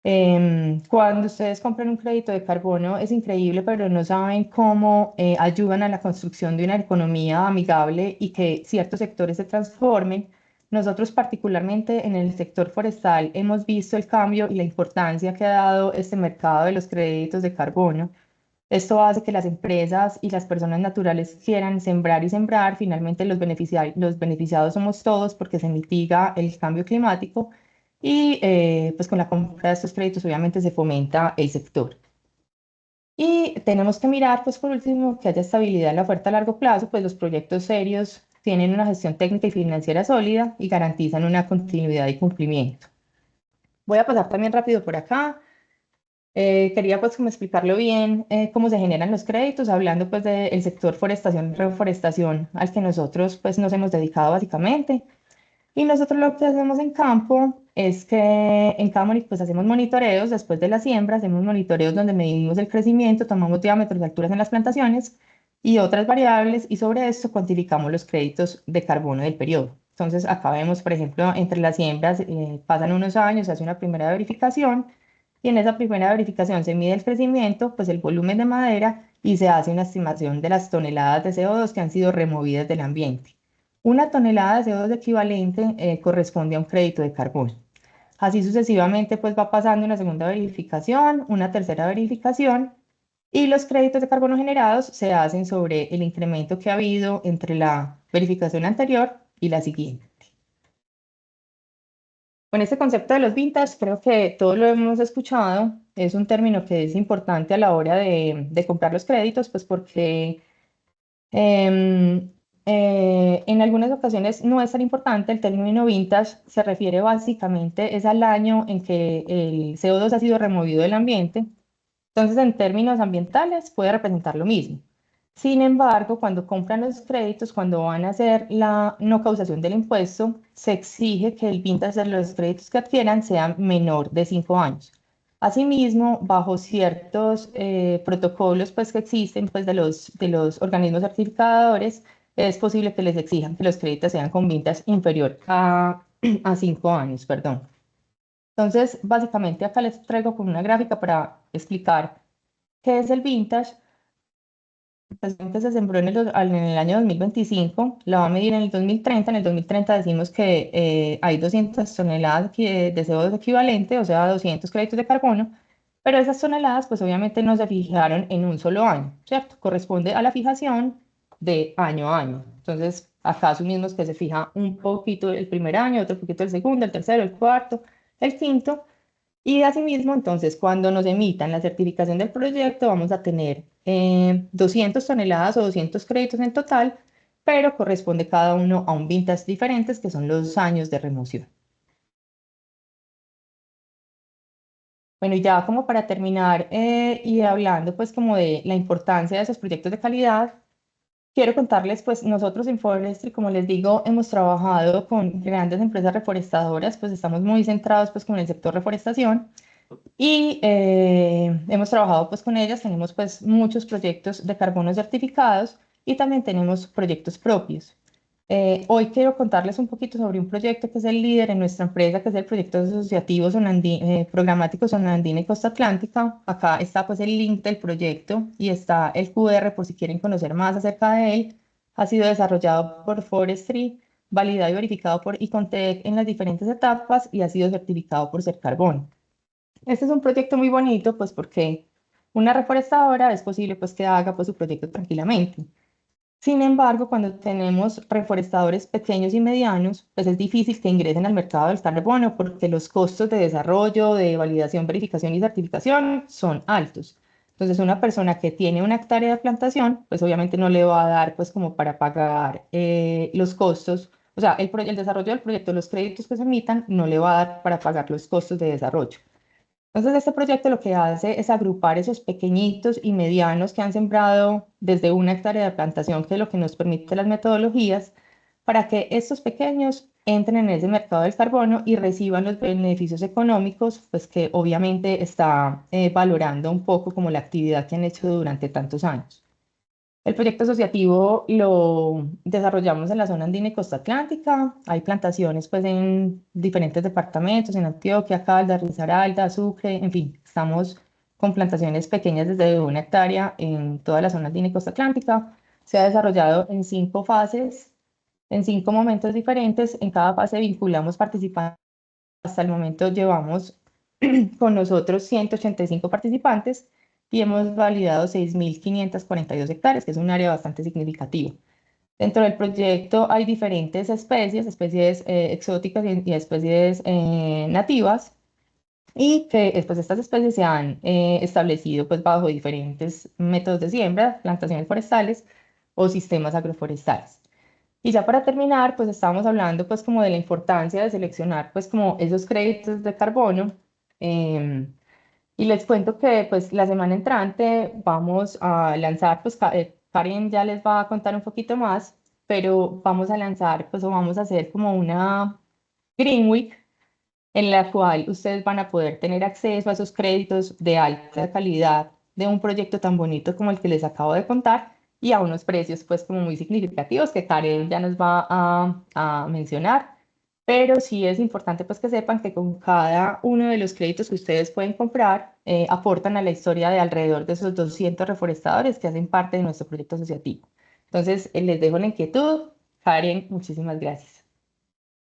Speaker 4: Cuando ustedes compran un crédito de carbono es increíble, pero no saben cómo ayudan a la construcción de una economía amigable y que ciertos sectores se transformen. Nosotros particularmente en el sector forestal hemos visto el cambio y la importancia que ha dado este mercado de los créditos de carbono. Esto hace que las empresas y las personas naturales quieran sembrar y sembrar. Finalmente, los beneficiados somos todos porque se mitiga el cambio climático y pues con la compra de estos créditos obviamente se fomenta el sector. Y tenemos que mirar, pues por último, que haya estabilidad en la oferta a largo plazo, pues los proyectos serios tienen una gestión técnica y financiera sólida y garantizan una continuidad y cumplimiento. Voy a pasar también rápido por acá. Quería pues como explicarlo bien cómo se generan los créditos, hablando pues del sector forestación y reforestación al que nosotros pues nos hemos dedicado básicamente. Y nosotros lo que hacemos en campo es que en cada pues hacemos monitoreos después de la siembra, hacemos monitoreos donde medimos el crecimiento, tomamos diámetros de alturas en las plantaciones y otras variables y sobre esto cuantificamos los créditos de carbono del periodo. Entonces acá vemos, por ejemplo, entre las siembras pasan unos años, se hace una primera verificación y en esa primera verificación se mide el crecimiento, pues el volumen de madera y se hace una estimación de las toneladas de CO2 que han sido removidas del ambiente. Una tonelada de CO2 equivalente corresponde a un crédito de carbono. Así sucesivamente, pues va pasando una segunda verificación, una tercera verificación, y los créditos de carbono generados se hacen sobre el incremento que ha habido entre la verificación anterior y la siguiente. Con este concepto de los vintage, creo que todos lo hemos escuchado. Es un término que es importante a la hora de comprar los créditos, pues porque Em, en algunas ocasiones no es tan importante, el término vintage se refiere básicamente es al año en que el CO2 ha sido removido del ambiente, entonces en términos ambientales puede representar lo mismo. Sin embargo, cuando compran los créditos, cuando van a hacer la no causación del impuesto, se exige que el vintage de los créditos que adquieran sea menor de 5 años. Asimismo, bajo ciertos protocolos pues, que existen pues, de los organismos certificadores, es posible que les exijan que los créditos sean con vintage inferior a 5 años, perdón. Entonces, básicamente acá les traigo con una gráfica para explicar qué es el vintage. La estación que se sembró en el año 2025 la va a medir en el 2030. En el 2030 decimos que hay 200 toneladas de CO2 equivalente, o sea, 200 créditos de carbono, pero esas toneladas pues obviamente no se fijaron en un solo año, ¿cierto? Corresponde a la fijación de año a año. Entonces, acá asumimos que se fija un poquito el primer año, otro poquito el segundo, el tercero, el cuarto, el quinto, y asimismo, entonces, cuando nos emitan la certificación del proyecto, vamos a tener 200 toneladas o 200 créditos en total, pero corresponde cada uno a un vintage diferentes, que son los años de remoción. Bueno, y ya como para terminar y hablando pues como de la importancia de esos proyectos de calidad, quiero contarles, pues nosotros en Forestry, como les digo, hemos trabajado con grandes empresas reforestadoras, pues estamos muy centrados pues con el sector reforestación. Y hemos trabajado pues con ellas, tenemos pues muchos proyectos de carbono certificados y también tenemos proyectos propios. Hoy quiero contarles un poquito sobre un proyecto que es el líder en nuestra empresa, que es el proyecto asociativo programático Sonandina y Costa Atlántica. Acá está pues el link del proyecto y está el QR por si quieren conocer más acerca de él. Ha sido desarrollado por Forestry, validado y verificado por Icontec en las diferentes etapas y ha sido certificado por Cercarbón. Este es un proyecto muy bonito, pues porque una reforestadora es posible pues que haga pues su proyecto tranquilamente. Sin embargo, cuando tenemos reforestadores pequeños y medianos, pues es difícil que ingresen al mercado del carbono porque los costos de desarrollo, de validación, verificación y certificación son altos. Entonces, una persona que tiene una hectárea de plantación, pues obviamente no le va a dar pues como para pagar los costos, o sea, el desarrollo del proyecto, los créditos que se emitan, no le va a dar para pagar los costos de desarrollo. Entonces, este proyecto lo que hace es agrupar esos pequeñitos y medianos que han sembrado desde una hectárea de plantación, que es lo que nos permite las metodologías, para que estos pequeños entren en ese mercado del carbono y reciban los beneficios económicos, pues que obviamente está valorando un poco como la actividad que han hecho durante tantos años. El proyecto asociativo lo desarrollamos en la zona andina y costa atlántica. Hay plantaciones pues en diferentes departamentos, en Antioquia, Caldas, Risaralda, Sucre, en fin, estamos con plantaciones pequeñas desde 1 hectárea en toda la zona andina y costa atlántica. Se ha desarrollado en 5 fases, en 5 momentos diferentes. En cada fase vinculamos participantes. Hasta el momento llevamos con nosotros 185 participantes y hemos validado 6.542 hectáreas, que es un área bastante significativa. Dentro del proyecto hay diferentes especies, especies exóticas y especies nativas, y que pues, estas especies se han establecido pues, bajo diferentes métodos de siembra, plantaciones forestales o sistemas agroforestales. Y ya para terminar, pues estábamos hablando pues como de la importancia de seleccionar pues como esos créditos de carbono. em, y les cuento que pues la semana entrante vamos a lanzar, pues Karen ya les va a contar un poquito más, pero vamos a lanzar pues o vamos a hacer como una Green Week en la cual ustedes van a poder tener acceso a esos créditos de alta calidad de un proyecto tan bonito como el que les acabo de contar y a unos precios pues como muy significativos que Karen ya nos va a mencionar. Pero sí es importante pues que sepan que con cada uno de los créditos que ustedes pueden comprar aportan a la historia de alrededor de esos 200 reforestadores que hacen parte de nuestro proyecto asociativo. Entonces les dejo la inquietud. Karen, muchísimas gracias.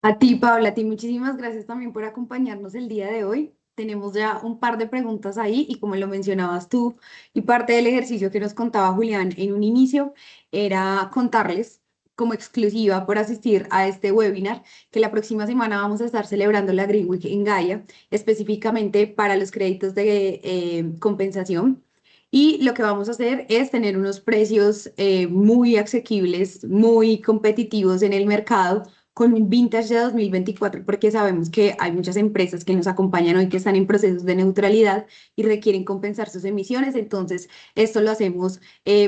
Speaker 1: A ti, Paula, a ti muchísimas gracias también por acompañarnos el día de hoy. Tenemos ya un par de preguntas ahí y como lo mencionabas tú y parte del ejercicio que nos contaba Julián en un inicio era contarles como exclusiva por asistir a este webinar que la próxima semana vamos a estar celebrando la Green Week en Gaia, específicamente para los créditos de compensación. Y lo que vamos a hacer es tener unos precios muy asequibles, muy competitivos en el mercado con un vintage de 2024, porque sabemos que hay muchas empresas que nos acompañan hoy que están en procesos de neutralidad y requieren compensar sus emisiones. Entonces, esto lo hacemos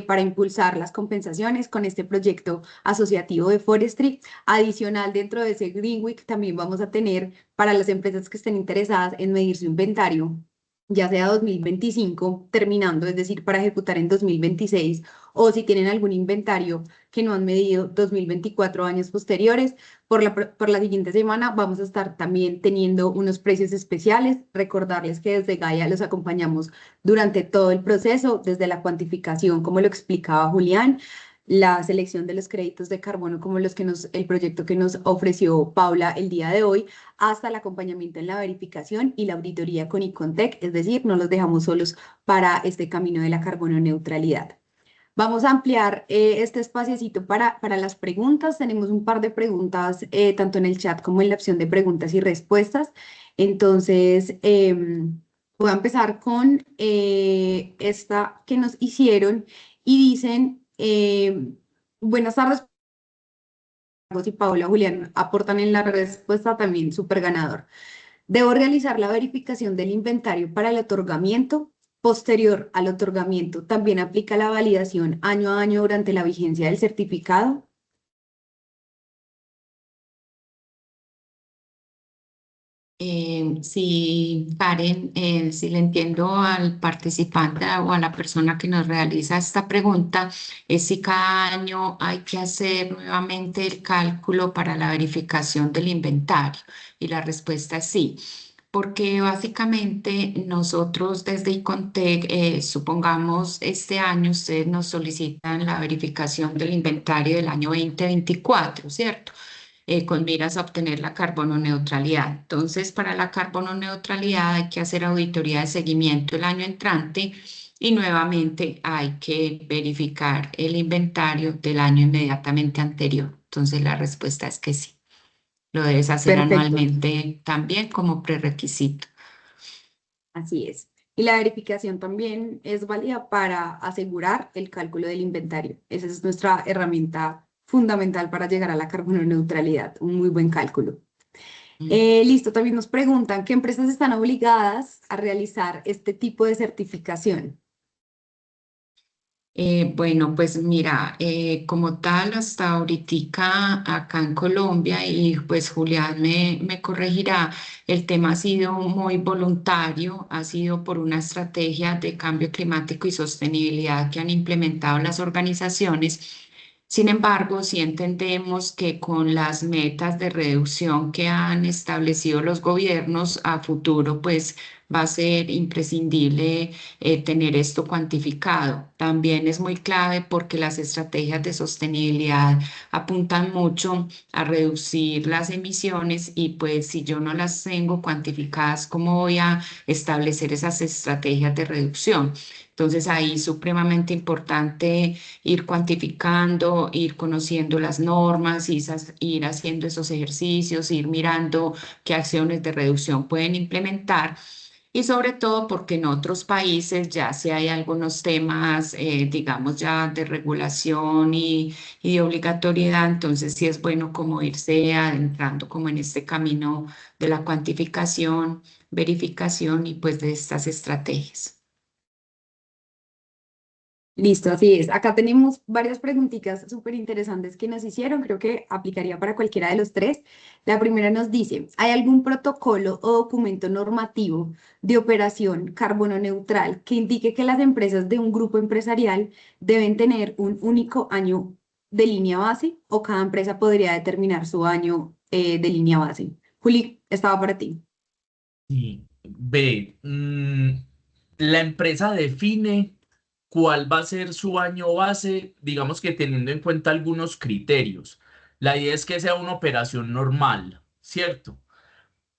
Speaker 1: para impulsar las compensaciones con este proyecto asociativo de Forestry. Adicional, dentro de ese Green Week, también vamos a tener para las empresas que estén interesadas en medir su inventario, ya sea 2025 terminando, es decir, para ejecutar en 2026, o si tienen algún inventario que no han medido 2024 años posteriores, por la siguiente semana vamos a estar también teniendo unos precios especiales. Recordarles que desde Gaia los acompañamos durante todo el proceso, desde la cuantificación, como lo explicaba Julián, la selección de los créditos de carbono, como el proyecto que nos ofreció Paula el día de hoy, hasta el acompañamiento en la verificación y la auditoría con Icontec, es decir, no los dejamos solos para este camino de la carbono neutralidad. Vamos a ampliar este espaciecito para las preguntas. Tenemos un par de preguntas, tanto en el chat como en la opción de preguntas y respuestas. Entonces, voy a empezar con esta que nos hicieron y dicen, buenas tardes, y Paula, Julián, aportan en la respuesta también súper ganador. Debo realizar la verificación del inventario para el otorgamiento. Posterior al otorgamiento, también aplica la validación año a año durante la vigencia del certificado.
Speaker 3: Sí, Karen, si le entiendo al participante o a la persona que nos realiza esta pregunta, es si cada año hay que hacer nuevamente el cálculo para la verificación del inventario. Y la respuesta es sí, porque básicamente nosotros desde Icontec, supongamos este año ustedes nos solicitan la verificación del inventario del año 2024, ¿cierto? con miras a obtener la carbono neutralidad. Entonces, para la carbono neutralidad hay que hacer auditoría de seguimiento el año entrante y nuevamente hay que verificar el inventario del año inmediatamente anterior. Entonces, la respuesta es que sí. Lo debes hacer
Speaker 1: Perfecto,
Speaker 3: anualmente también como prerequisito.
Speaker 1: así es. Y la verificación también es válida para asegurar el cálculo del inventario. Esa es nuestra herramienta fundamental para llegar a la carbono neutralidad, un muy buen cálculo. Listo, también nos preguntan qué empresas están obligadas a realizar este tipo de certificación.
Speaker 3: Bueno, pues mira, como tal, hasta ahorita acá en Colombia, y pues Julián me corregirá, el tema ha sido muy voluntario, ha sido por una estrategia de cambio climático y sostenibilidad que han implementado las organizaciones. Sin embargo, sí entendemos que con las metas de reducción que han establecido los gobiernos a futuro, pues va a ser imprescindible tener esto cuantificado. También es muy clave porque las estrategias de sostenibilidad apuntan mucho a reducir las emisiones y pues si yo no las tengo cuantificadas, ¿cómo voy a establecer esas estrategias de reducción? Entonces ahí es supremamente importante ir cuantificando, ir conociendo las normas, ir haciendo esos ejercicios, ir mirando qué acciones de reducción pueden implementar y sobre todo porque en otros países ya sí hay algunos temas, digamos, ya de regulación y de obligatoriedad, entonces sí es bueno como irse adentrando como en este camino de la cuantificación, verificación y pues de estas estrategias.
Speaker 1: Listo, así es. Acá tenemos varias preguntitas súper interesantes que nos hicieron. Creo que aplicaría para cualquiera de los tres. La primera nos dice, ¿hay algún protocolo o documento normativo de operación carbono neutral que indique que las empresas de un grupo empresarial deben tener un único año de línea base o cada empresa podría determinar su año de línea base? Juli, estaba para ti.
Speaker 2: Sí. B, la empresa define cuál va a ser su año base, digamos que teniendo en cuenta algunos criterios. La idea es que sea una operación normal, ¿cierto?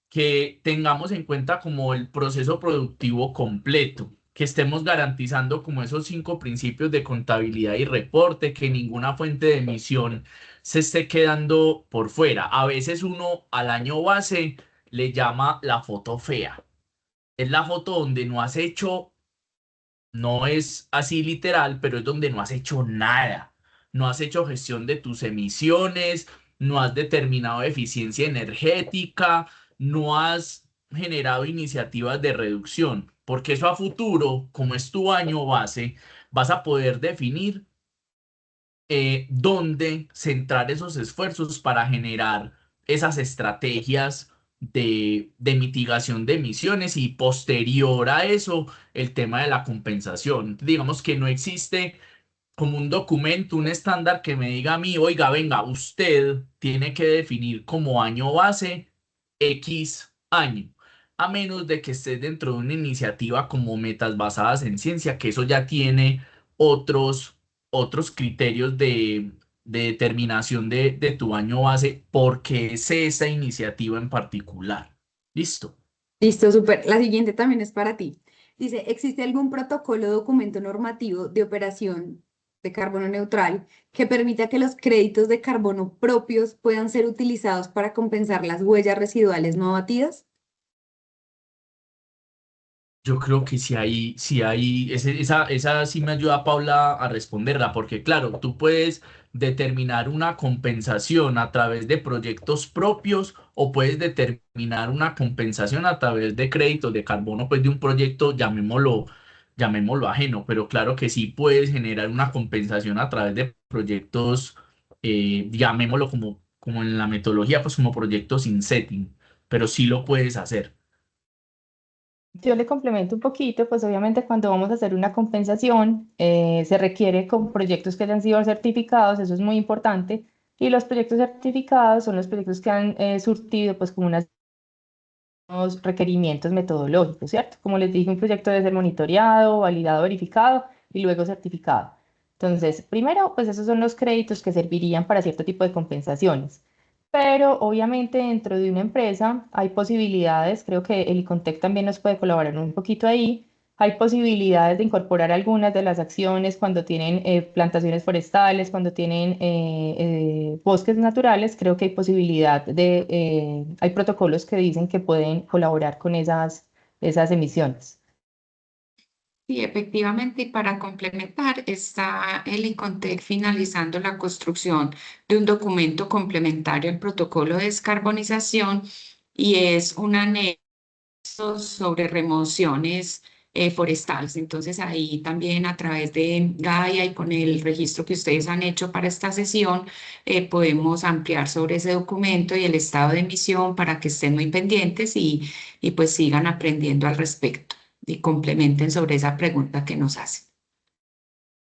Speaker 2: Que tengamos en cuenta como el proceso productivo completo, que estemos garantizando como esos 5 principios de contabilidad y reporte, que ninguna fuente de emisión se esté quedando por fuera. A veces uno al año base le llama la foto fea. Es la foto donde no has hecho, no es así literal, pero es donde no has hecho nada. No has hecho gestión de tus emisiones, no has determinado eficiencia energética, no has generado iniciativas de reducción, porque eso a futuro, como es tu año base, vas a poder definir dónde centrar esos esfuerzos para generar esas estrategias de mitigación de emisiones y posterior a eso el tema de la compensación. Digamos que no existe como un documento, un estándar que me diga a mí, oiga, venga, usted tiene que definir como año base X año, a menos de que estés dentro de una iniciativa como metas basadas en ciencia, que eso ya tiene otros, otros criterios de determinación de tu año base, porque es esa iniciativa en particular. ¿Listo?
Speaker 1: Listo, súper. La siguiente también es para ti. Dice, ¿existe algún protocolo o documento normativo de operación de carbono neutral que permita que los créditos de carbono propios puedan ser utilizados para compensar las huellas residuales no abatidas?
Speaker 2: Yo creo que esa sí me ayuda Paula a responderla, porque claro, tú puedes determinar una compensación a través de proyectos propios o puedes determinar una compensación a través de créditos de carbono, pues de un proyecto, llamémoslo ajeno, pero claro que sí puedes generar una compensación a través de proyectos, llamémoslo como en la metodología, pues como proyectos in setting, pero sí lo puedes hacer.
Speaker 4: Yo le complemento un poquito, pues obviamente cuando vamos a hacer una compensación se requiere con proyectos que hayan sido certificados, eso es muy importante, y los proyectos certificados son los proyectos que han surtido pues como unos requerimientos metodológicos, ¿cierto? Como les dije, un proyecto debe ser monitoreado, validado, verificado y luego certificado. Entonces, primero, pues esos son los créditos que servirían para cierto tipo de compensaciones. pero obviamente dentro de una empresa hay posibilidades, creo que el ICONTEC también nos puede colaborar un poquito ahí, hay posibilidades de incorporar algunas de las acciones cuando tienen plantaciones forestales, cuando tienen bosques naturales, creo que hay posibilidad hay protocolos que dicen que pueden colaborar con esas emisiones.
Speaker 3: Sí, efectivamente, y para complementar, está el ICONTEC finalizando la construcción de un documento complementario al protocolo de descarbonización y es un anexo sobre remociones forestales. Entonces, ahí también a través de Gaia y con el registro que ustedes han hecho para esta sesión, podemos ampliar sobre ese documento y el estado de emisión para que estén muy pendientes y pues sigan aprendiendo al respecto y complementen sobre esa pregunta que nos hacen.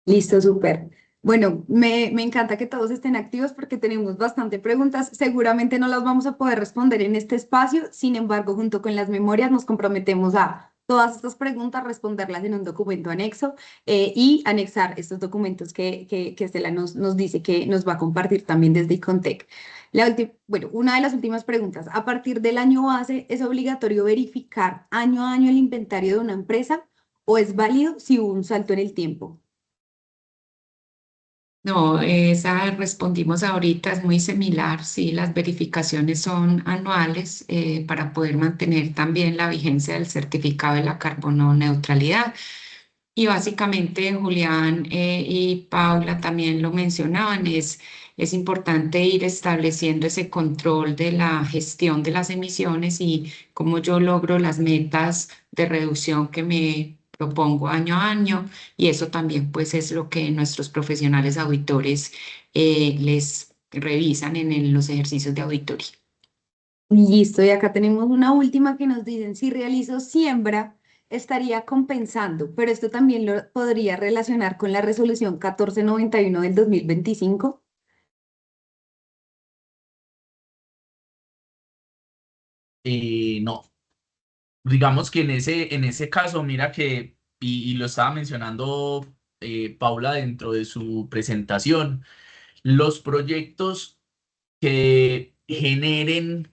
Speaker 1: Listo, súper. Bueno, me encanta que todos estén activos porque tenemos bastante preguntas. Seguramente no las vamos a poder responder en este espacio. Sin embargo, junto con las memorias nos comprometemos a todas estas preguntas, responderlas en un documento anexo y anexar estos documentos que Estela nos dice que nos va a compartir también desde Icontec. Bueno, una de las últimas preguntas. A partir del año base, ¿es obligatorio verificar año a año el inventario de una empresa o es válido si hubo un salto en el tiempo?
Speaker 3: No, esa respondimos ahorita, es muy similar, sí, las verificaciones son anuales para poder mantener también la vigencia del certificado de la carbono neutralidad. Y básicamente Julián y Paula también lo mencionaban, es importante ir estableciendo ese control de la gestión de las emisiones y cómo yo logro las metas de reducción que me propongo año a año. Y eso también pues es lo que nuestros profesionales auditores les revisan en los ejercicios de auditoría.
Speaker 1: Listo, y acá tenemos una última que nos dicen, si realizo siembra, estaría compensando, pero esto también lo podría relacionar con la resolución 1491 del 2025.
Speaker 2: No, digamos que en ese caso, mira que, y lo estaba mencionando Paula dentro de su presentación, los proyectos que generen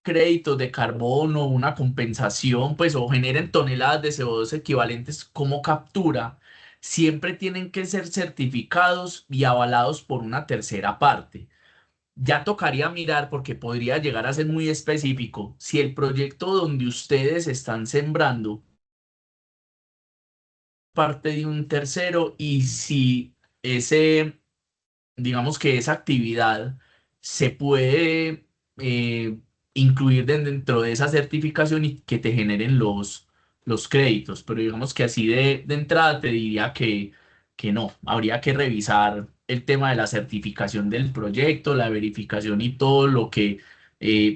Speaker 2: créditos de carbono, una compensación, pues, o generen toneladas de CO2 equivalentes como captura, siempre tienen que ser certificados y avalados por una tercera parte. Ya tocaría mirar porque podría llegar a ser muy específico si el proyecto donde ustedes están sembrando parte de un tercero y si ese, digamos que esa actividad se puede eh, incluir dentro de esa certificación y que te generen los créditos. Pero digamos que así de entrada te diría que no, habría que revisar el tema de la certificación del proyecto, la verificación y todo lo que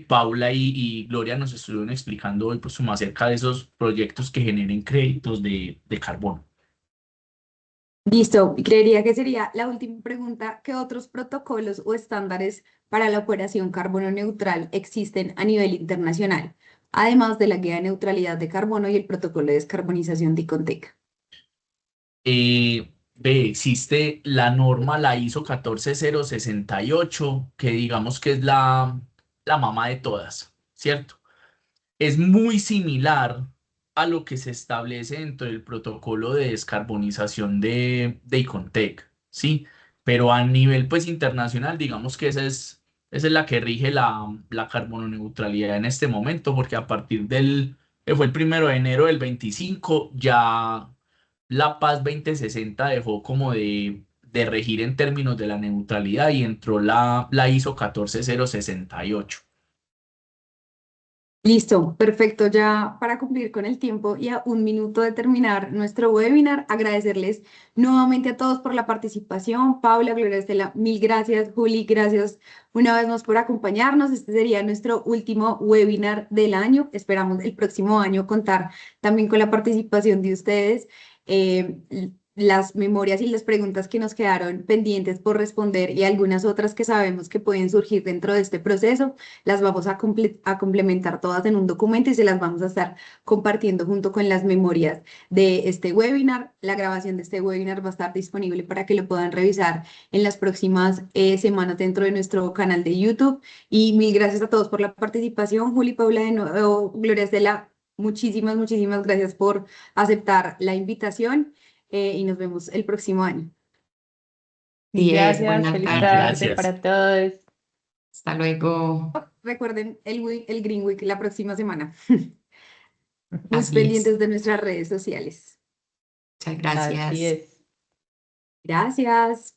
Speaker 2: Paula y Gloria nos estuvieron explicando hoy, pues como acerca de esos proyectos que generen créditos de carbono.
Speaker 1: Listo, y creería que sería la última pregunta. ¿Qué otros protocolos o estándares para la operación carbono neutral existen a nivel internacional, además de la Guía de Neutralidad de Carbono y el Protocolo de Descarbonización de Icontec?
Speaker 2: Existe la norma, la ISO 14068, que digamos que es la mamá de todas, ¿cierto? Es muy similar a lo que se establece dentro del protocolo de descarbonización de Icontec, ¿sí? Pero a nivel pues internacional, digamos que esa es la que rige la carbono neutralidad en este momento, porque a partir fue el 1 de enero del 25, ya la Paz 2060 dejó como de regir en términos de la neutralidad y entró la ISO 14068.
Speaker 1: Listo, perfecto. Ya para cumplir con el tiempo y a un minuto de terminar nuestro webinar, agradecerles nuevamente a todos por la participación. Paula, Gloria Estela, mil gracias. Juli, gracias una vez más por acompañarnos. Este sería nuestro último webinar del año. Esperamos el próximo año contar también con la participación de ustedes. las memorias y las preguntas que nos quedaron pendientes por responder y algunas otras que sabemos que pueden surgir dentro de este proceso, las vamos a complementar todas en un documento y se las vamos a estar compartiendo junto con las memorias de este webinar. La grabación de este webinar va a estar disponible para que lo puedan revisar en las próximas semanas dentro de nuestro canal de YouTube. Y mil gracias a todos por la participación. Juli, Paula, de nuevo, Gloria Estela, muchísimas, muchísimas gracias por aceptar la invitación y nos vemos el próximo año.
Speaker 3: Sí,
Speaker 4: Gracias,
Speaker 3: buenas
Speaker 4: feliz
Speaker 3: tardes.
Speaker 4: tarde
Speaker 2: Gracias.
Speaker 4: para todos.
Speaker 3: Hasta luego.
Speaker 1: Recuerden el Green Week la próxima semana. Muy
Speaker 3: Así es.
Speaker 1: pendientes de nuestras redes sociales.
Speaker 3: Muchas
Speaker 4: Así
Speaker 3: gracias.
Speaker 4: es.
Speaker 1: Gracias.